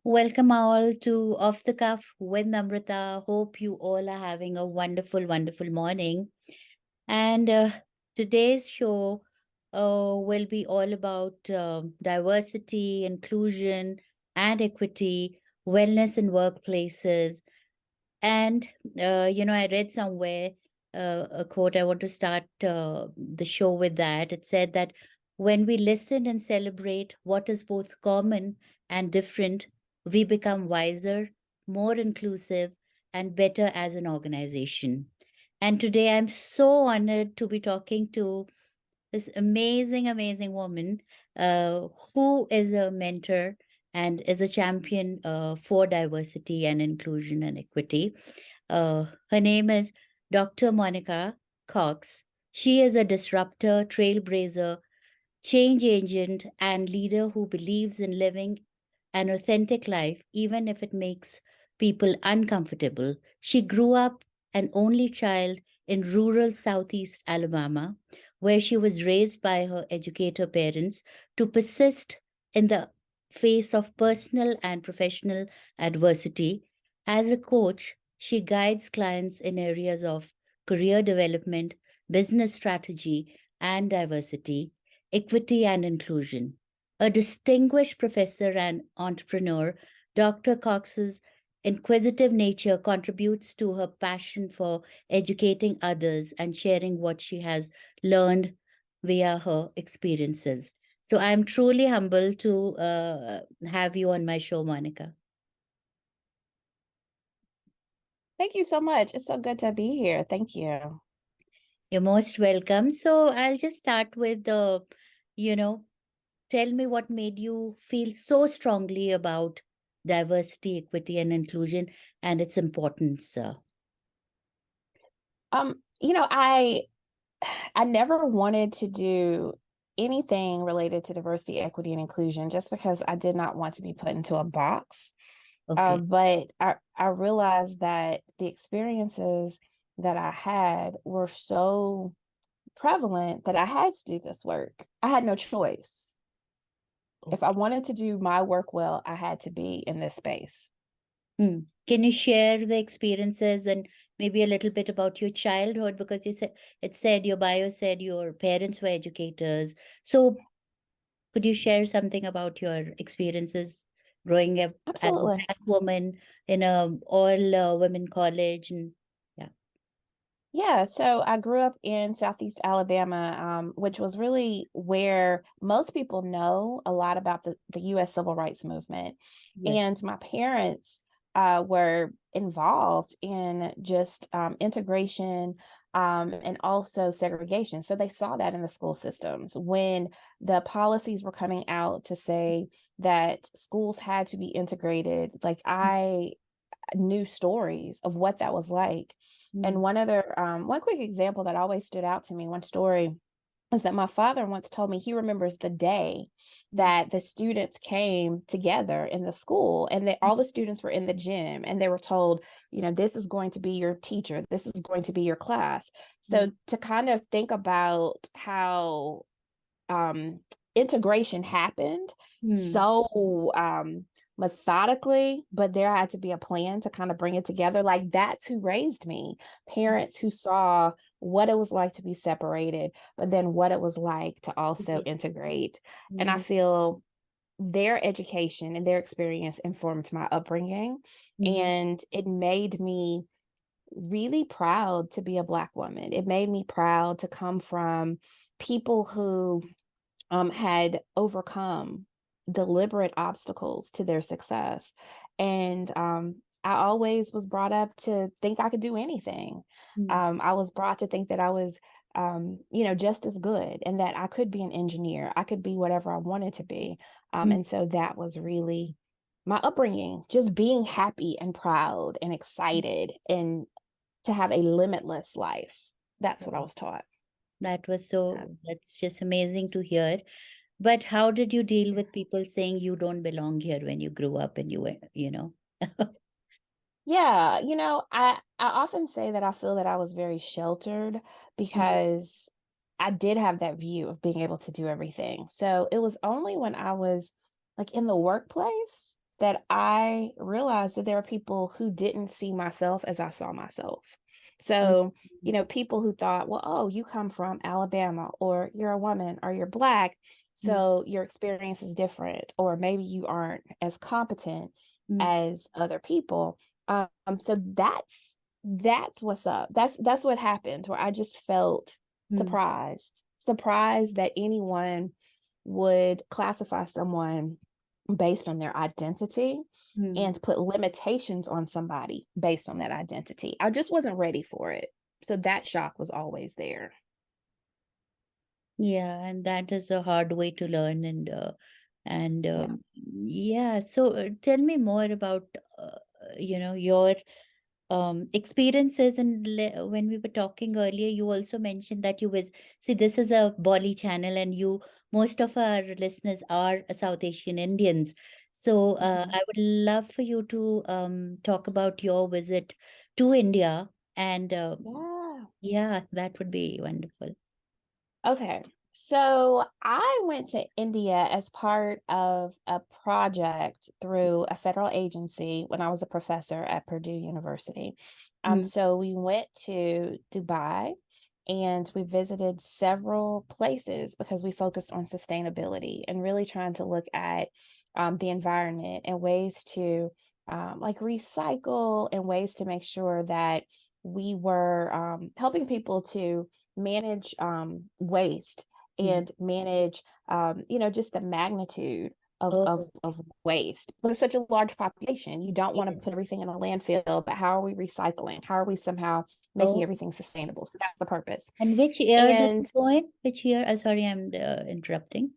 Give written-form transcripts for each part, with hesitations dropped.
Welcome all to Off the Cuff with Namrita. Hope you all are having a wonderful, wonderful morning. And today's show will be all about diversity, inclusion, and equity, wellness in workplaces. And, I read somewhere a quote. I want to start the show with that. It said that when we listen and celebrate what is both common and different, we become wiser, more inclusive, and better as an organization. And today I'm so honored to be talking to this amazing, amazing woman who is a mentor and is a champion for diversity and inclusion and equity. Her name is Dr. Monica Cox. She is a disruptor, trailblazer, change agent, and leader who believes in living an authentic life, even if it makes people uncomfortable. She grew up an only child in rural Southeast Alabama, where she was raised by her educator parents to persist in the face of personal and professional adversity. As a coach, she guides clients in areas of career development, business strategy, and diversity, equity, and inclusion. A distinguished professor and entrepreneur, Dr. Cox's inquisitive nature contributes to her passion for educating others and sharing what she has learned via her experiences. So I'm truly humbled to have you on my show, Monica. Thank you so much. It's so good to be here. Thank you. You're most welcome. So I'll just start with the, you know, tell me what made you feel so strongly about diversity, equity, and inclusion and its importance. I never wanted to do anything related to diversity, equity, and inclusion just because I did not want to be put into a box. Okay. But I realized that the experiences that I had were so prevalent that I had to do this work. I had no choice. If I Okay. wanted to do my work well, I had to be in this space. Hmm. Can you share the experiences and maybe a little bit about your childhood? Because it said your bio said your parents were educators. So could you share something about your experiences growing up as a Absolutely. black woman in a all women college? And yeah. Yeah, so I grew up in Southeast Alabama, which was really where most people know a lot about the U.S. Civil Rights Movement. Yes. And my parents were involved in just integration and also segregation. So they saw that in the school systems when the policies were coming out to say that schools had to be integrated. Like I knew stories of what that was like. And Mm. one quick example that always stood out to me, one story, is that my father once told me he remembers the day Mm. that the students came together in the school and that all the students were in the gym and they were told, this is going to be your teacher, this is going to be your class. Mm. So to kind of think about how um, integration happened Mm. so methodically, but there had to be a plan to kind of bring it together. Like that's who raised me. Parents who saw what it was like to be separated, but then what it was like to also Okay. integrate. And I Mm. feel their education and their experience informed my upbringing. Mm. And it made me really proud to be a Black woman. It made me proud to come from people who had overcome deliberate obstacles to their success. And I always was brought up to think I could do anything. Mm. I was brought to think that I was, just as good and that I could be an engineer. I could be whatever I wanted to be. Mm. And so that was really my upbringing, just being happy and proud and excited and to have a limitless life. That's what I Wow. was taught. That's just amazing to hear. But how did you deal with people saying you don't belong here when you grew up and you were? Yeah, I often say that I feel that I was very sheltered Mm. because I did have that view of being able to do everything. So it was only when I was like in the workplace that I realized that there are people who didn't see myself as I saw myself. Mm, So, people who thought, well, oh, you come from Alabama, or you're a woman, or you're Black, mm, so your experience is different, or maybe you aren't as competent mm, as other people. So that's what's up. That's what happened, where I just felt mm, surprised that anyone would classify someone based on their identity mm. and put limitations on somebody based on that identity. I just wasn't ready for it. So that shock was always there. Yeah, and that is a hard way to learn, and Yeah. yeah. So tell me more about your experiences. And when we were talking earlier, you also mentioned that you was see this is a Bolly channel, and most of our listeners are South Asian Indians. So Mhm. I would love for you to talk about your visit to India, and Yeah. yeah, that would be wonderful. Okay. So I went to India as part of a project through a federal agency when I was a professor at Purdue University. Mm, So we went to Dubai and we visited several places because we focused on sustainability and really trying to look at the environment and ways to like recycle, and ways to make sure that we were helping people to manage waste mm. and manage just the magnitude Oh, of waste. With such a large population, you don't want to put yes. everything in a landfill, but how are we recycling? How are we somehow making Oh, everything sustainable? So that's the purpose. and which year did you And go in? Which year? Sorry, I'm interrupting.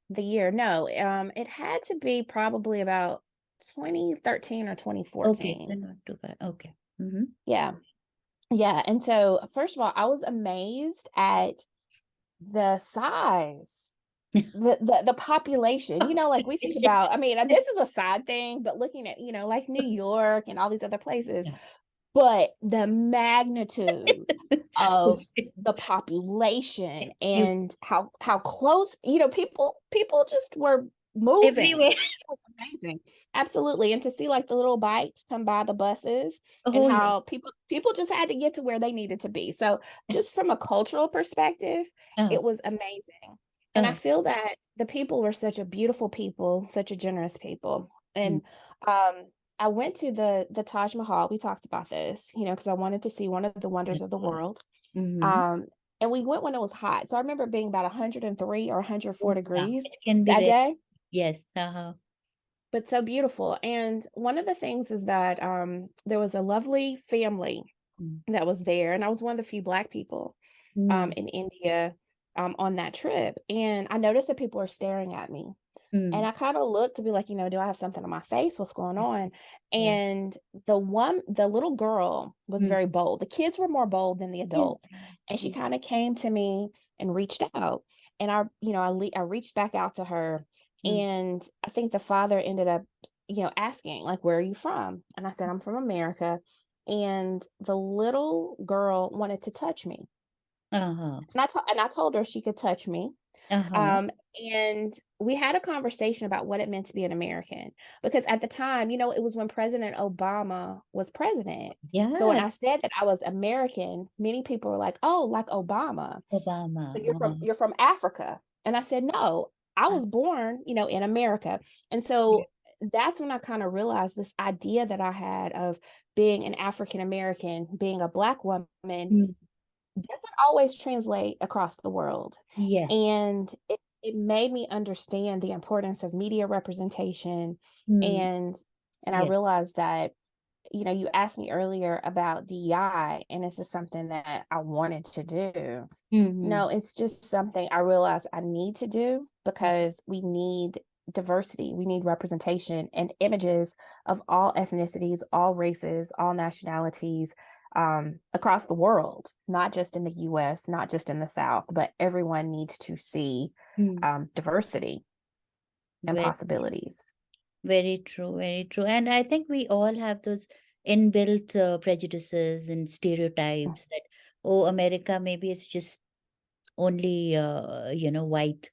the year, no, it had to be probably about 2013 or Okay, so 2014. not too bad. Okay. Mm-hmm. Yeah. Yeah. And so, first of all, I was amazed at the size, the population. Like we think about, I mean, this is a side thing, but looking at, like New York and all these other places, but the magnitude of the population You and how close, people just were moving. everywhere. It was amazing. Absolutely. And to see like the little bikes come by the buses, and Oh, yes. how people just had to get to where they needed to be. So just from a cultural perspective, Uh, it was amazing. And I uh, feel that the people were such a beautiful people, such a generous people. mm, And I went to the Taj Mahal. We talked about this, because I wanted to see one of the wonders of the world. mm-hmm. Um, and we went when it was hot. So I remember being about 103 or 104 Oh, yeah. degrees It can be that very, day, yes. Uh-huh. but so beautiful. And one of the things is that there was a lovely family Mm, that was there. And I was one of the few Black people mm, in India on that trip. And I noticed that people were staring at me. And mm. I kind of looked to be like, do I have something on my face? What's going on? Yeah. And the little girl was Mm. very bold. The kids were more bold than the Yeah. adults. And she Yeah. kind of came to me and reached out. And I reached back out to her. Mm. And I think the father ended up, asking, like, where are you from? And I said, I'm from America. And the little girl wanted to touch me. Uh-huh. And I told her she could touch me. Uh-huh. Um, and we had a conversation about what it meant to be an American, because at the time, it was when President Obama was president. So when Yeah. I said that I was American, many people were like, "Oh, like Obama. Obama. So you're from Africa." And I said, "No, I Uh, was born, in America." And yeah. so that's when I kind of realized this idea that I had of being an African American, being a Black woman, Mm. doesn't always translate across the world. Yes. And it made me understand the importance of media representation. Mm. And I Yes. realized that, you asked me earlier about DEI, and this is something that I wanted to do. Mm-hmm. No, it's just something I realized I need to do, because we need diversity, we need representation and images of all ethnicities, all races, all nationalities, across the world, not just in the US, not just in the South, but everyone needs to see Mm. diversity and Very, possibilities. very true. Very true. And I think we all have those inbuilt prejudices and stereotypes that, oh, America, maybe it's just only white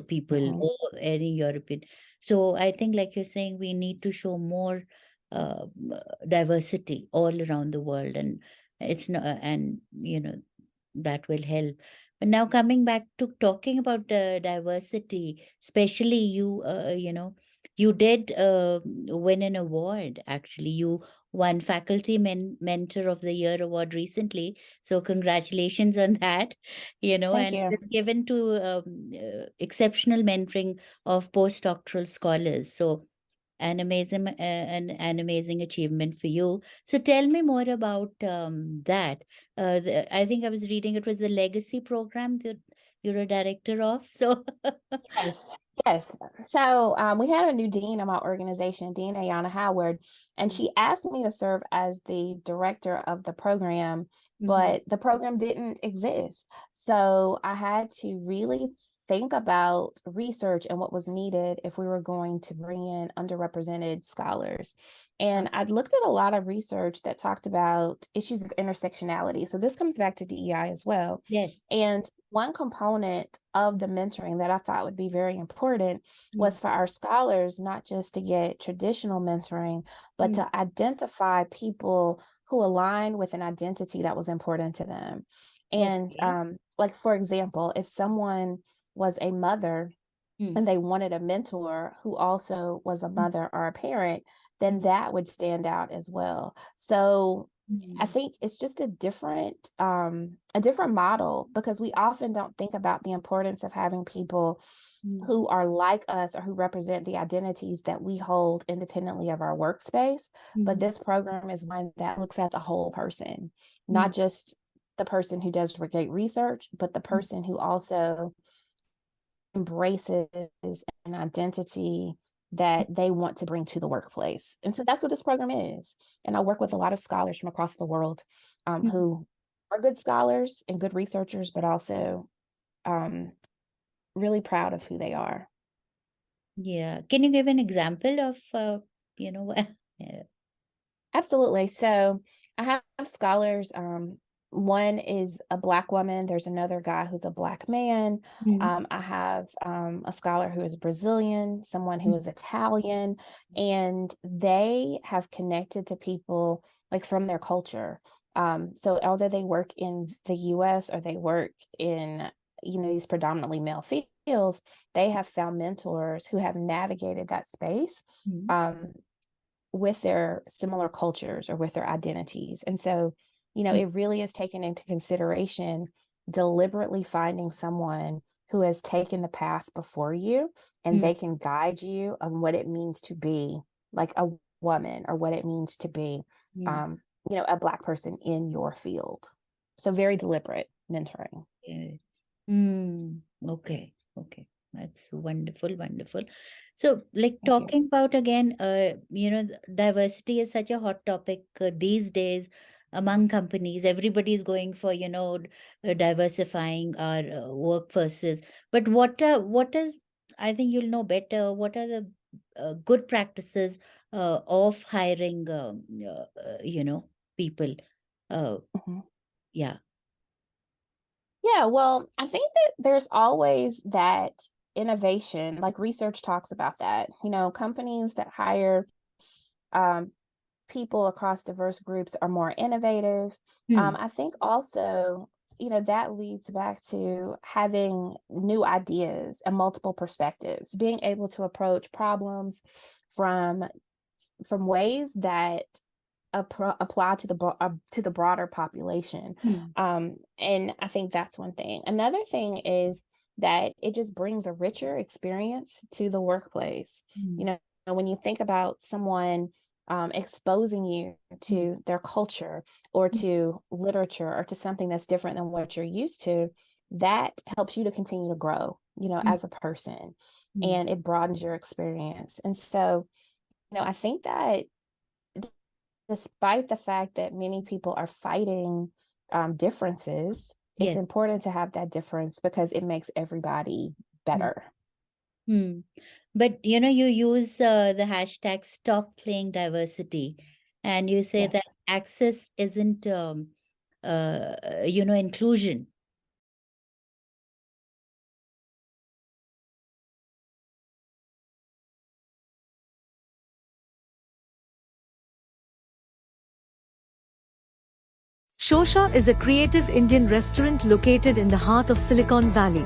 people Mhm. or any European. So I think, like you're saying, we need to show more diversity all around the world, and it's not, and that will help. But now coming back to talking about diversity, especially you did win an award. Actually, you won Faculty Mentor of the Year award recently. So congratulations on that. Thank And it you. was given to exceptional mentoring of postdoctoral scholars. So an amazing achievement for you. So tell me more about that. I think I was reading it was the legacy program that you're a director of. So Yes, yes. So we had a new dean of my organization, Dean Ayana Howard, and Mm, she asked me to serve as the director of the program, mhm. but the program didn't exist. So I had to really think about research and what was needed if we were going to bring in underrepresented scholars. Uh, And I'd looked at a lot of research that talked about issues of intersectionality. So this comes back to DEI as well. yes. And one component of the mentoring that I thought would be very important Mm, was for our scholars not just to get traditional mentoring, but mm. to identify people who align with an identity that was important to them. And Okay. like, for example, if someone was a mother Mm, and they wanted a mentor who also was a mm, mother or a parent, then mm, that would stand out as well. So I mm, think it's just a different model because we often don't think about the importance of having people mm, who are like us or who represent the identities that we hold independently of our workspace. But mhm, this program is one that looks at the whole person, mm, not just the person who does great research, but the mm, person who also embraces an identity mm, that they want to bring to the workplace. And so that's what this program is. And I work with a lot of scholars from across the world mm. who are good scholars and good researchers, but also um, really proud of who they are. Yeah. Can you give an example of yeah. Absolutely. So I have scholars. One is a Black woman. There's another guy who's a Black man. Mm, I have a scholar who is Brazilian, someone who mm, is Italian, and they have connected to people like from their culture. So although they work in the US or they work in, these predominantly male fields, they have found mentors who have navigated that space. mm, Um, with their similar cultures or with their identities. And so, mm, it really is taken into consideration deliberately finding someone who has taken the path before you and mm, they can guide you on what it means to be like a woman or what it means to be, mm. um, a Black person in your field. So, very deliberate mentoring. Yeah. Okay. Okay. That's wonderful, wonderful. So, like Thank you. talking about again, diversity is such a hot topic these days among companies. Everybody's going for, diversifying our workforces. But what is, I think you'll know better, what are the good practices of hiring, people? Uh, Mhm. yeah. Yeah, well, I think that there's always that innovation, like research talks about that. Companies that hire um, people across diverse groups are more innovative. Hmm. I think also, that leads back to having new ideas and multiple perspectives, being able to approach problems from ways that apply to the broader population. Hmm. And I think that's one thing. Another thing is that it just brings a richer experience to the workplace. Hmm. When you think about someone exposing you Hmm. to their culture or to literature or to something that's different than what you're used to, that helps you to continue to grow, Hmm. as a person, Hmm. and it broadens your experience. And so, I think that despite the fact that many people are fighting differences, it's Yes. important to have that difference because it makes everybody Hmm. better. Hmm. But you use the hashtag stop playing diversity, and you say that Yes. access isn't inclusion. Shosha is a creative Indian restaurant located in the heart of Silicon Valley.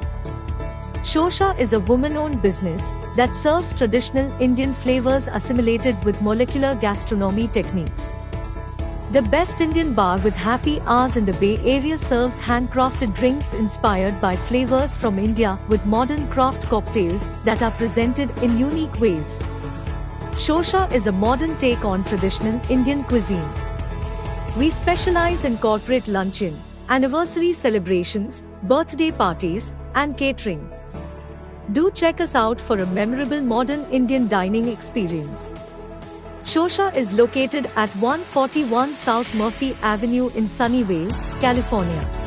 Shosha is a woman-owned business that serves traditional Indian flavors assimilated with molecular gastronomy techniques. The best Indian bar with happy hours in the Bay Area serves handcrafted drinks inspired by flavors from India with modern craft cocktails that are presented in unique ways. Shosha is a modern take on traditional Indian cuisine. We specialize in corporate luncheon, anniversary celebrations, birthday parties, and catering. Do check us out for a memorable modern Indian dining experience. Shosha is located at 141 South Murphy Avenue in Sunnyvale, California.